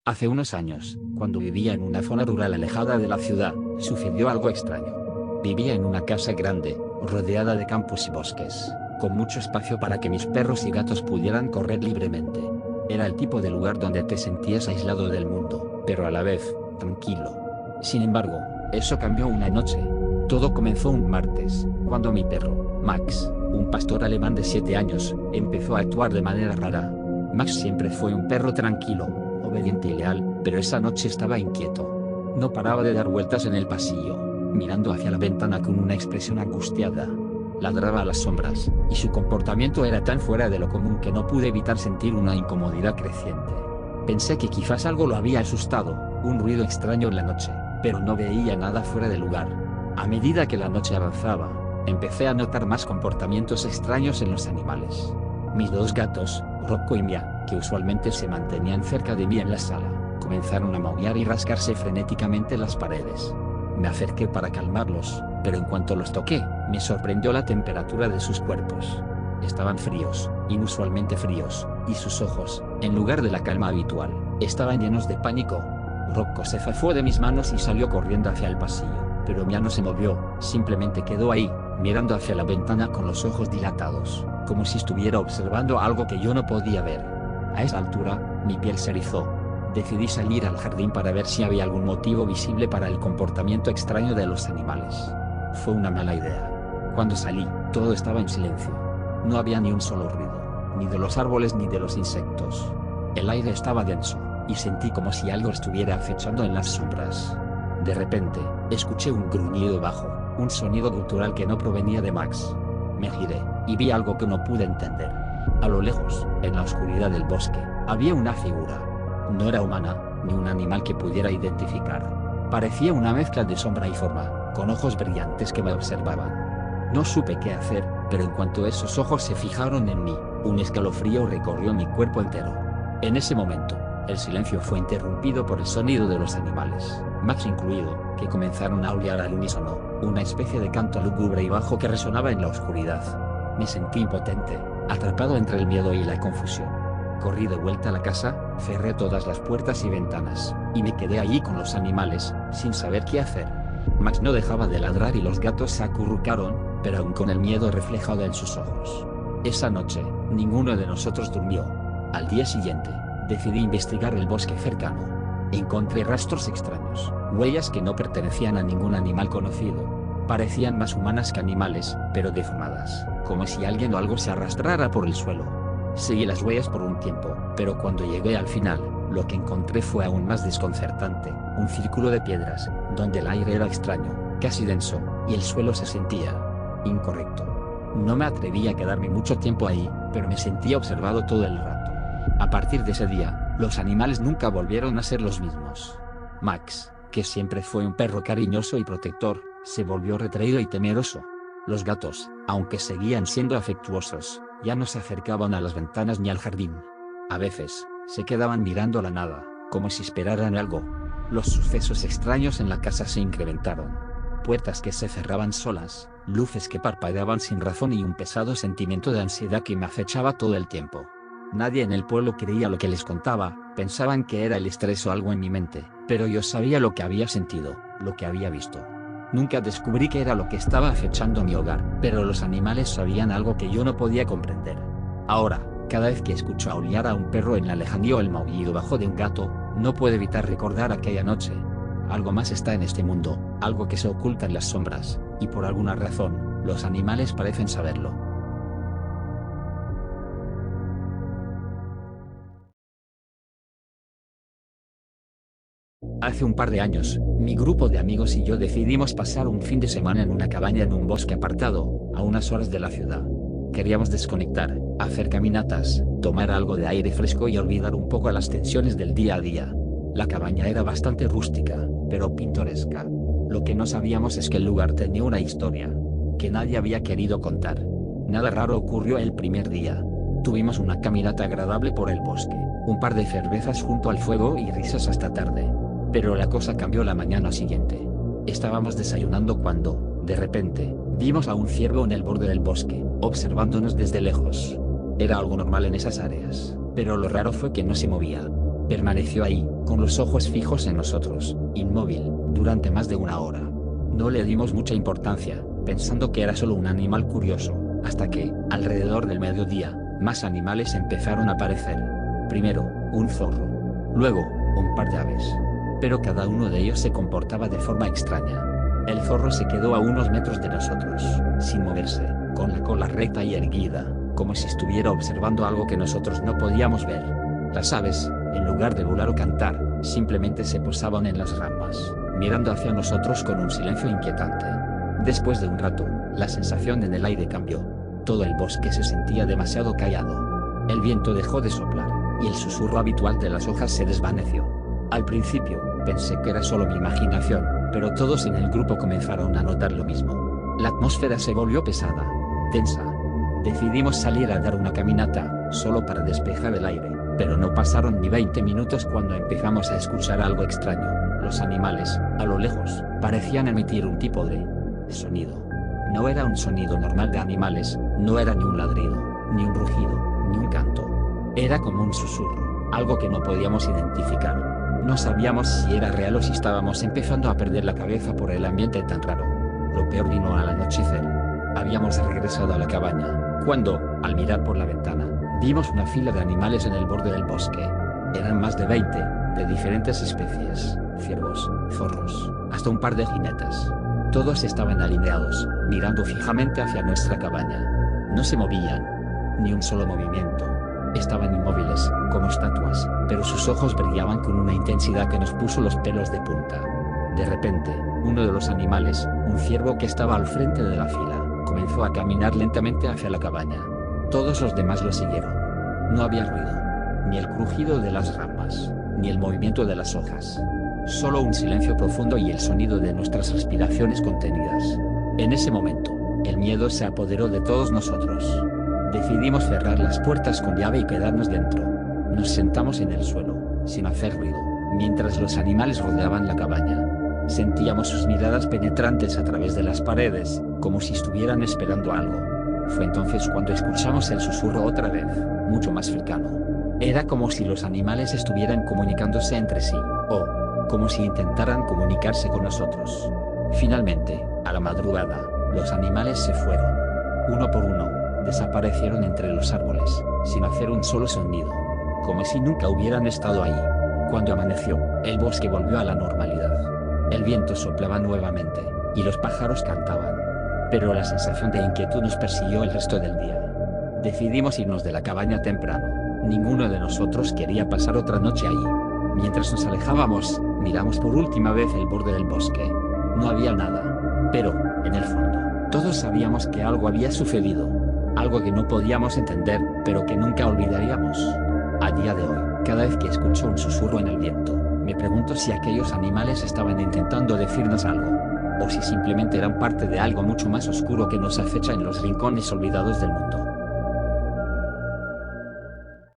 Hace unos años, cuando vivía en una zona rural alejada de la ciudad, sucedió algo extraño. Vivía en una casa grande, rodeada de campos y bosques, con mucho espacio para que mis perros y gatos pudieran correr libremente. Era el tipo de lugar donde te sentías aislado del mundo, pero a la vez, tranquilo. Sin embargo, eso cambió una noche. Todo comenzó un martes, cuando mi perro, Max, un pastor alemán de 7 años, empezó a actuar de manera rara. Max siempre fue un perro tranquilo, obediente y leal, pero esa noche estaba inquieto. No paraba de dar vueltas en el pasillo, mirando hacia la ventana con una expresión angustiada. Ladraba a las sombras, y su comportamiento era tan fuera de lo común que no pude evitar sentir una incomodidad creciente. Pensé que quizás algo lo había asustado, un ruido extraño en la noche, pero no veía nada fuera de lugar. A medida que la noche avanzaba, empecé a notar más comportamientos extraños en los animales. Mis 2 gatos, Rocco y Mia, que usualmente se mantenían cerca de mí en la sala, comenzaron a maullar y rascarse frenéticamente las paredes. Me acerqué para calmarlos, pero en cuanto los toqué, me sorprendió la temperatura de sus cuerpos. Estaban fríos, inusualmente fríos, y sus ojos, en lugar de la calma habitual, estaban llenos de pánico. Rocco se zafó de mis manos y salió corriendo hacia el pasillo, pero Mia no se movió, simplemente quedó ahí, mirando hacia la ventana con los ojos dilatados, como si estuviera observando algo que yo no podía ver. A esa altura, mi piel se erizó. Decidí salir al jardín para ver si había algún motivo visible para el comportamiento extraño de los animales. Fue una mala idea. Cuando salí, todo estaba en silencio. No había ni un solo ruido, ni de los árboles ni de los insectos. El aire estaba denso, y sentí como si algo estuviera acechando en las sombras. De repente, escuché un gruñido bajo, un sonido gutural que no provenía de Max. Me giré, y vi algo que no pude entender. A lo lejos, en la oscuridad del bosque, había una figura. No era humana, ni un animal que pudiera identificar. Parecía una mezcla de sombra y forma, con ojos brillantes que me observaban. No supe qué hacer, pero en cuanto esos ojos se fijaron en mí, un escalofrío recorrió mi cuerpo entero. En ese momento, el silencio fue interrumpido por el sonido de los animales, Max incluido, que comenzaron a aullar al unísono, una especie de canto lúgubre y bajo que resonaba en la oscuridad. Me sentí impotente, atrapado entre el miedo y la confusión. Corrí de vuelta a la casa, cerré todas las puertas y ventanas, y me quedé allí con los animales, sin saber qué hacer. Max no dejaba de ladrar y los gatos se acurrucaron, pero aún con el miedo reflejado en sus ojos. Esa noche, ninguno de nosotros durmió. Al día siguiente, decidí investigar el bosque cercano. Encontré rastros extraños, huellas que no pertenecían a ningún animal conocido. Parecían más humanas que animales, pero deformadas, como si alguien o algo se arrastrara por el suelo. Seguí las huellas por un tiempo, pero cuando llegué al final, lo que encontré fue aún más desconcertante, un círculo de piedras, donde el aire era extraño, casi denso, y el suelo se sentía incorrecto. No me atreví a quedarme mucho tiempo ahí, pero me sentía observado todo el rato. A partir de ese día, los animales nunca volvieron a ser los mismos. Max, que siempre fue un perro cariñoso y protector, se volvió retraído y temeroso. Los gatos, aunque seguían siendo afectuosos, ya no se acercaban a las ventanas ni al jardín. A veces, se quedaban mirando a la nada, como si esperaran algo. Los sucesos extraños en la casa se incrementaron. Puertas que se cerraban solas, luces que parpadeaban sin razón y un pesado sentimiento de ansiedad que me acechaba todo el tiempo. Nadie en el pueblo creía lo que les contaba, pensaban que era el estrés o algo en mi mente, pero yo sabía lo que había sentido, lo que había visto. Nunca descubrí qué era lo que estaba acechando mi hogar, pero los animales sabían algo que yo no podía comprender. Ahora, cada vez que escucho aullar a un perro en la lejanía o el maullido bajo de un gato, no puedo evitar recordar aquella noche. Algo más está en este mundo, algo que se oculta en las sombras, y por alguna razón, los animales parecen saberlo. Hace un par de años, mi grupo de amigos y yo decidimos pasar un fin de semana en una cabaña en un bosque apartado, a unas horas de la ciudad. Queríamos desconectar, hacer caminatas, tomar algo de aire fresco y olvidar un poco las tensiones del día a día. La cabaña era bastante rústica, pero pintoresca. Lo que no sabíamos es que el lugar tenía una historia que nadie había querido contar. Nada raro ocurrió el primer día. Tuvimos una caminata agradable por el bosque, un par de cervezas junto al fuego y risas hasta tarde. Pero la cosa cambió la mañana siguiente. Estábamos desayunando cuando, de repente, vimos a un ciervo en el borde del bosque, observándonos desde lejos. Era algo normal en esas áreas, pero lo raro fue que no se movía. Permaneció ahí, con los ojos fijos en nosotros, inmóvil, durante más de una hora. No le dimos mucha importancia, pensando que era solo un animal curioso, hasta que, alrededor del mediodía, más animales empezaron a aparecer. Primero, un zorro. Luego, un par de aves. Pero cada uno de ellos se comportaba de forma extraña. El zorro se quedó a unos metros de nosotros, sin moverse, con la cola recta y erguida, como si estuviera observando algo que nosotros no podíamos ver. Las aves, en lugar de volar o cantar, simplemente se posaban en las ramas, mirando hacia nosotros con un silencio inquietante. Después de un rato, la sensación en el aire cambió. Todo el bosque se sentía demasiado callado. El viento dejó de soplar, y el susurro habitual de las hojas se desvaneció. Al principio, pensé que era solo mi imaginación, pero todos en el grupo comenzaron a notar lo mismo. La atmósfera se volvió pesada, tensa. Decidimos salir a dar una caminata, solo para despejar el aire, pero no pasaron ni 20 minutos cuando empezamos a escuchar algo extraño. Los animales, a lo lejos, parecían emitir un tipo de sonido. No era un sonido normal de animales, no era ni un ladrido, ni un rugido, ni un canto. Era como un susurro, algo que no podíamos identificar. No sabíamos si era real o si estábamos empezando a perder la cabeza por el ambiente tan raro. Lo peor vino al anochecer. Habíamos regresado a la cabaña, cuando, al mirar por la ventana, vimos una fila de animales en el borde del bosque. Eran más de 20, de diferentes especies, ciervos, zorros, hasta un par de jinetes. Todos estaban alineados, mirando fijamente hacia nuestra cabaña. No se movían. Ni un solo movimiento. Estaban inmóviles, como estatuas, pero sus ojos brillaban con una intensidad que nos puso los pelos de punta. De repente, uno de los animales, un ciervo que estaba al frente de la fila, comenzó a caminar lentamente hacia la cabaña. Todos los demás lo siguieron. No había ruido. Ni el crujido de las ramas, ni el movimiento de las hojas. Solo un silencio profundo y el sonido de nuestras respiraciones contenidas. En ese momento, el miedo se apoderó de todos nosotros. Decidimos cerrar las puertas con llave y quedarnos dentro. Nos sentamos en el suelo, sin hacer ruido, mientras los animales rodeaban la cabaña. Sentíamos sus miradas penetrantes a través de las paredes, como si estuvieran esperando algo. Fue entonces cuando escuchamos el susurro otra vez, mucho más cercano. Era como si los animales estuvieran comunicándose entre sí, o como si intentaran comunicarse con nosotros. Finalmente, a la madrugada, los animales se fueron. Uno por uno, desaparecieron entre los árboles, sin hacer un solo sonido. Como si nunca hubieran estado ahí. Cuando amaneció, el bosque volvió a la normalidad. El viento soplaba nuevamente, y los pájaros cantaban. Pero la sensación de inquietud nos persiguió el resto del día. Decidimos irnos de la cabaña temprano. Ninguno de nosotros quería pasar otra noche ahí. Mientras nos alejábamos, miramos por última vez el borde del bosque. No había nada. Pero, en el fondo, todos sabíamos que algo había sucedido. Algo que no podíamos entender, pero que nunca olvidaríamos. A día de hoy, cada vez que escucho un susurro en el viento, me pregunto si aquellos animales estaban intentando decirnos algo. O si simplemente eran parte de algo mucho más oscuro que nos acecha en los rincones olvidados del mundo.